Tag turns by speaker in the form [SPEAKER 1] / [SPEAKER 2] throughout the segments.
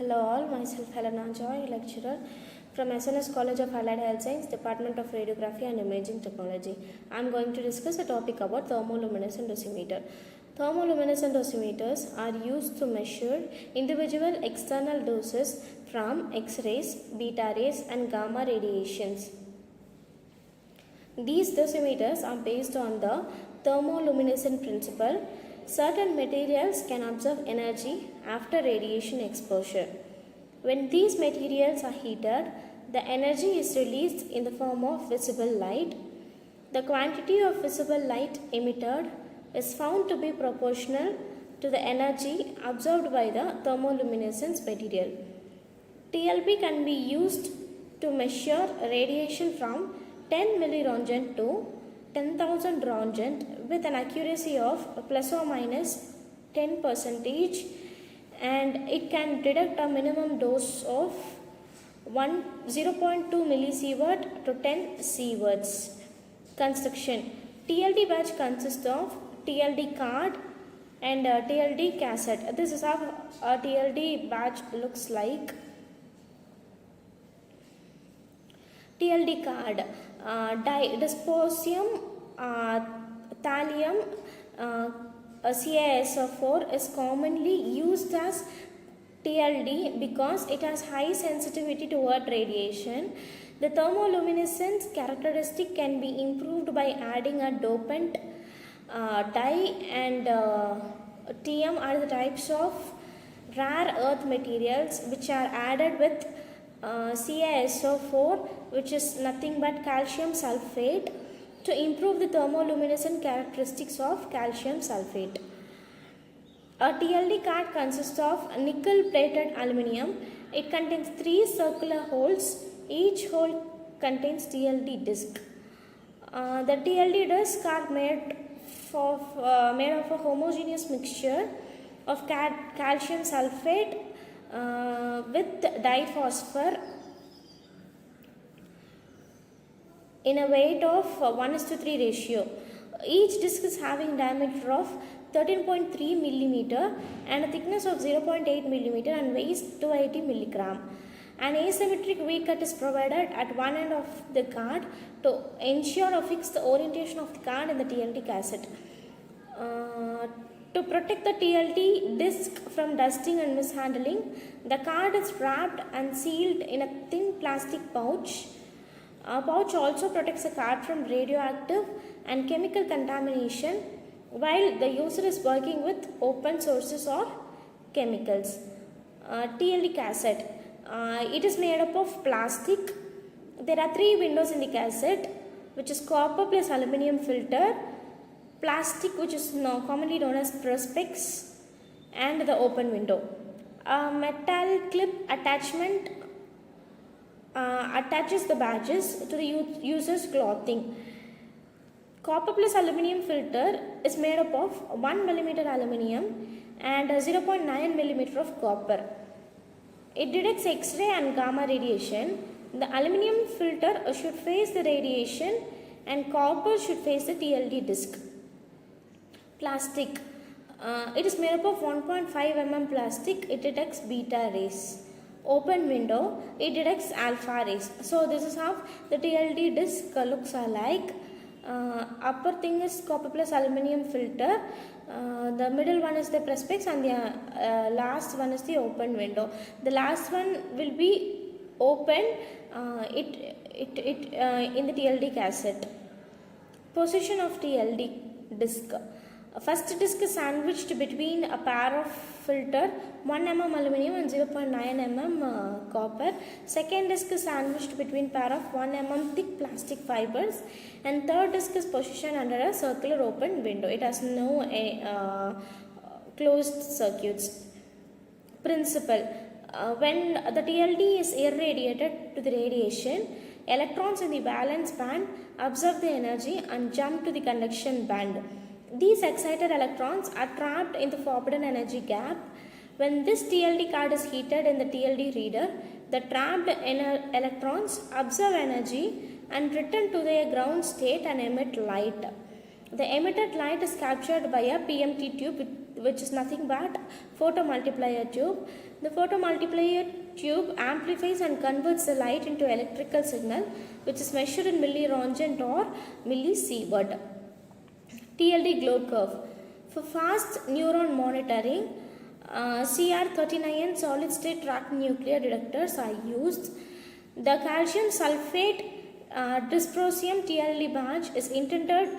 [SPEAKER 1] Hello all, myself Helena Joy, lecturer from SNS College of Allied Health Science, Department of Radiography and Imaging Technology. I am going to discuss a topic about thermoluminescent dosimeter. Thermoluminescent dosimeters are used to measure individual external doses from X-rays, beta rays and gamma radiations. These dosimeters are based on the thermoluminescent principle. Certain materials can absorb energy after radiation exposure. When these materials are heated, the energy is released in the form of visible light. The quantity of visible light emitted is found to be proportional to the energy absorbed by the thermoluminescence material. TLP can be used to measure radiation from 10 milliroentgen to 10,000 roentgen with an accuracy of plus or minus 10%, and it can detect a minimum dose of 0.2 millisievert to 10 sieverts. Construction. TLD batch consists of TLD card and TLD cassette. This is how a TLD batch looks like. TLD card, dysprosium, thallium, CaSO4 is commonly used as TLD because it has high sensitivity toward radiation. The thermoluminescence characteristic can be improved by adding a dopant, dye and TM are the types of rare earth materials which are added with CaSO4, which is nothing but calcium sulfate, to improve the thermoluminescent characteristics of calcium sulfate. A TLD card consists of nickel plated aluminium. It contains 3 circular holes. Each hole contains TLD disc. The TLD discs are made of a homogeneous mixture of calcium sulfate with diphosphor in a weight of 1:3 ratio. Each disc is having diameter of 13.3 millimeter and a thickness of 0.8 millimeter and weighs 280 milligram. An asymmetric V-cut is provided at one end of the card to ensure or fix the orientation of the card in the TLD cassette. To protect the TLD disc from dusting and mishandling, the card is wrapped and sealed in a thin plastic pouch. A pouch also protects the card from radioactive and chemical contamination while the user is working with open sources or chemicals. TLD cassette. It is made up of plastic. There are 3 windows in the cassette, which is copper plus aluminum filter, plastic which is commonly known as perspex, and the open window. A metal clip attachment attaches the badges to the user's clothing. Copper plus aluminum filter is made up of 1 millimeter aluminum and 0.9 millimeter of copper. It detects X-ray and gamma radiation. The aluminum filter should face the radiation and copper should face the TLD disc. Plastic. It is made up of 1.5 mm plastic. It detects beta rays. Open window. It detects alpha rays. So this is how the TLD disc looks like. Upper thing is copper plus aluminum filter. The middle one is the perspex and the last one is the open window. The last one will be open in the TLD cassette. Position of TLD disc. First disc is sandwiched between a pair of filter 1 mm aluminum and 0.9 mm copper. Second disc is sandwiched between pair of 1 mm thick plastic fibers, and third disc is positioned under a circular open window. It has no closed circuits. Principle. When the TLD is irradiated to the radiation, electrons in the valence band absorb the energy and jump to the conduction band. These excited electrons are trapped in the forbidden energy gap. When this TLD card is heated in the TLD reader, the trapped electrons absorb energy and return to their ground state and emit light. The emitted light is captured by a PMT tube which is nothing but photomultiplier tube. The photomultiplier tube amplifies and converts the light into electrical signal, which is measured in millirongent or millisievert. TLD glow curve. For fast neuron monitoring, CR39 solid state tracked nuclear detectors are used. The calcium sulfate dysprosium TLD badge is intended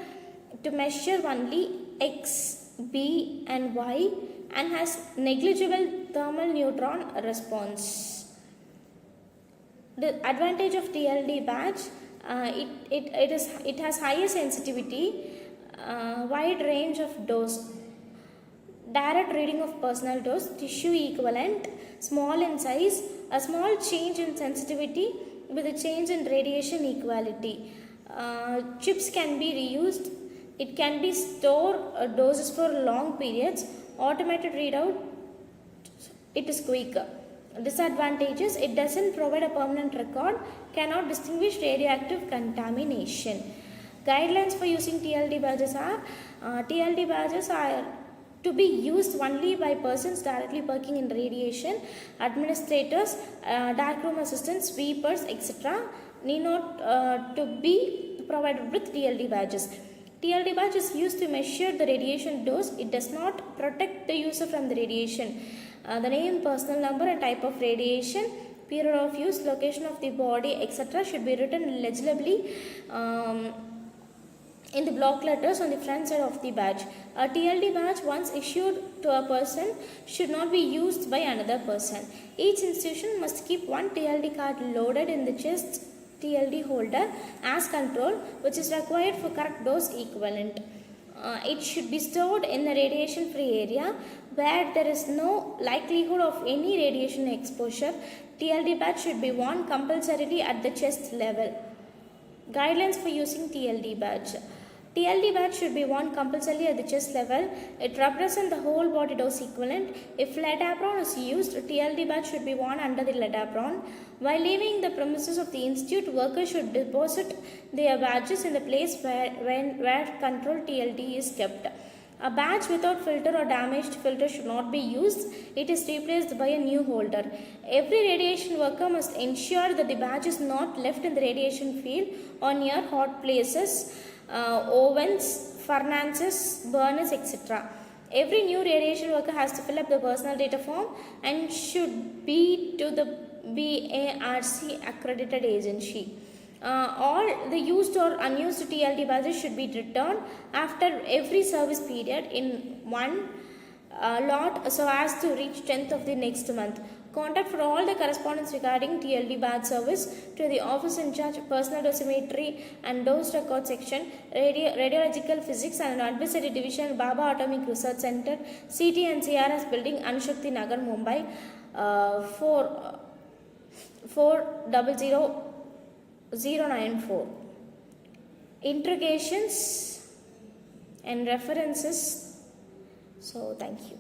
[SPEAKER 1] to measure only X, B and Y and has negligible thermal neutron response. The advantage of TLD badge, it has higher sensitivity, wide range of dose, direct reading of personal dose, tissue equivalent, small in size, a small change in sensitivity with a change in radiation equality. Chips can be reused. It can be stored doses for long periods. Automated readout, it is quicker. Disadvantages, it doesn't provide a permanent record, cannot distinguish radioactive contamination. Guidelines for using TLD badges are, TLD badges are to be used only by persons directly working in radiation, administrators, darkroom assistants, sweepers, etc. need not to be provided with TLD badges. TLD badge is used to measure the radiation dose. It does not protect the user from the radiation. The name, personal number and type of radiation, period of use, location of the body, etc. should be written legibly in the block letters on the front side of the badge. A TLD badge once issued to a person should not be used by another person. Each institution must keep one TLD card loaded in the chest TLD holder as control, which is required for correct dose equivalent. It should be stored in a radiation free area where there is no likelihood of any radiation exposure. TLD badge should be worn compulsorily at the chest level. Guidelines for using TLD badge. TLD badge should be worn compulsorily at the chest level. It represents the whole body dose equivalent. If lead apron is used, TLD badge should be worn under the lead apron. While leaving the premises of the institute, workers should deposit their badges in the place where controlled TLD is kept. A badge without filter or damaged filter should not be used. It is replaced by a new holder. Every radiation worker must ensure that the badge is not left in the radiation field or near hot places, ovens, furnaces, burners, etc. Every new radiation worker has to fill up the personal data form and should be to the BARC accredited agency. All the used or unused TLD badges should be returned after every service period in one lot so as to reach 10th of the next month. Contact for all the correspondence regarding TLD badge service to the office in charge, personal dosimetry and dose record section, radiological physics and advisory division, Baba Atomic Research Center, CT and CRS building, Anshakti Nagar, Mumbai, 400094. Interrogations and references. So thank you.